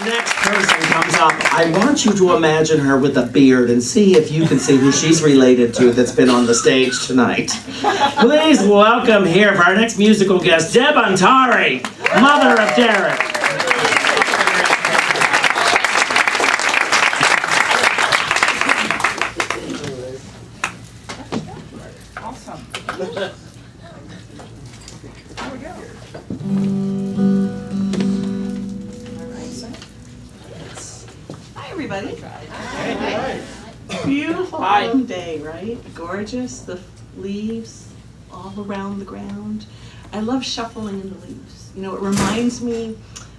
Next person comes up. I want you to imagine her with a beard and see if you can see who she's related to that's been on the stage tonight. Please welcome here for our next musical guest, Deb Antari, mother of Derek. Awesome. Here we go. Hi, everybody. Hi. Beautiful autumn day, right? Gorgeous. The leaves all around the ground. I love shuffling in the leaves. You know, it reminds me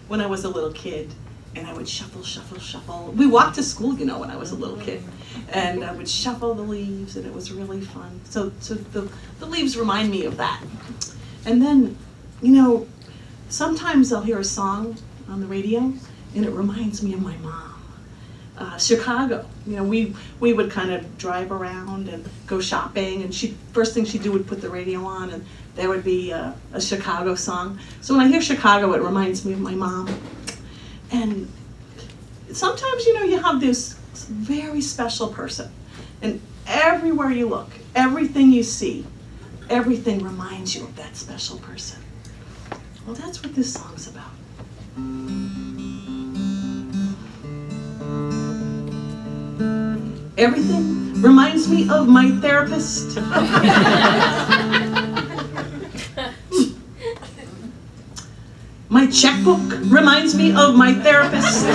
when I was a little kid and I would shuffle, shuffle, shuffle. We walked to school, you know, when I was a little kid. And I would shuffle the leaves and it was really fun. So the leaves remind me of that. And then, you know, sometimes I'll hear a song on the radio and it reminds me of my mom. Chicago, you know, we would kind of drive around and go shopping, and first thing she'd do would put the radio on, and there would be a Chicago song. So when I hear Chicago, it reminds me of my mom. And sometimes, you know, you have this very special person, and everywhere you look, everything you see, everything reminds you of that special person. Well, that's what this song's about. Everything reminds me of my therapist. My checkbook reminds me of my therapist.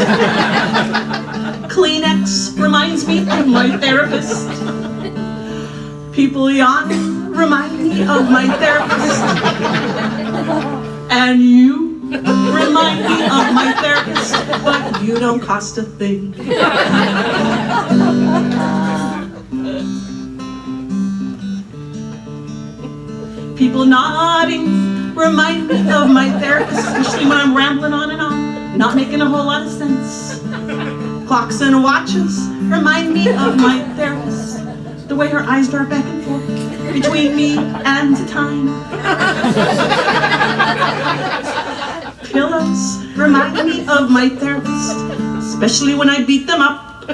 Kleenex reminds me of my therapist. People yawning remind me of my therapist. And you remind me of my therapist, but you don't cost a thing. People nodding remind me of my therapist, especially when I'm rambling on and on, not making a whole lot of sense. Clocks and watches remind me of my therapist, the way her eyes dart back and forth between me and time. Pillows remind me of my therapist, especially when I beat them up.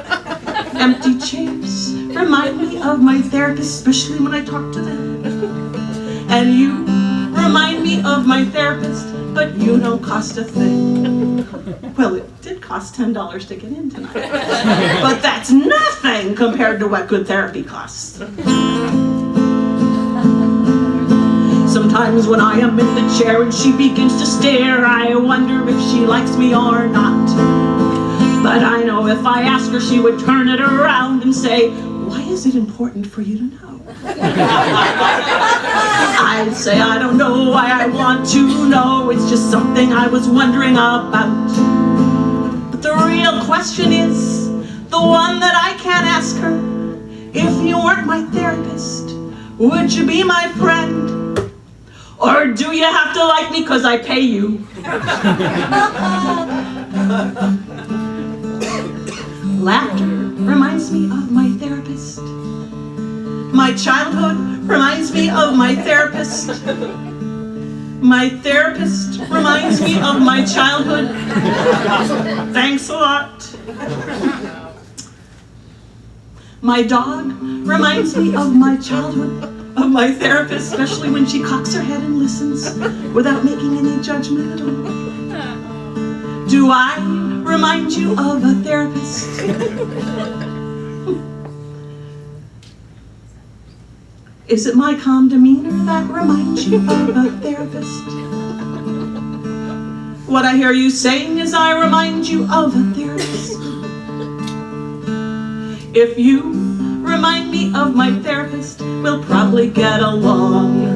Empty chairs remind me of my therapist, especially when I talk to them. And you remind me of my therapist, but you don't cost a thing. Well, it did cost $10 to get in tonight, but that's nothing compared to what good therapy costs. Sometimes when I am in the chair and she begins to stare, I wonder if she likes me or not. But I know if I ask her, she would turn it around and say, "Why is it important for you to know?" I'd say, "I don't know why I want to know. It's just something I was wondering about." But the real question is, the one that I can't ask her, if you weren't my therapist, would you be my friend? Or do you have to like me because I pay you? Laughter reminds me of my therapist. My childhood reminds me of my therapist. My therapist reminds me of my childhood. Thanks a lot. My dog reminds me of my childhood, of my therapist, especially when she cocks her head and listens without making any judgment at all. Do I remind you of a therapist? Is it my calm demeanor that reminds you of a therapist? What I hear you saying is I remind you of a therapist. If you remind me of my therapist, we'll probably get along.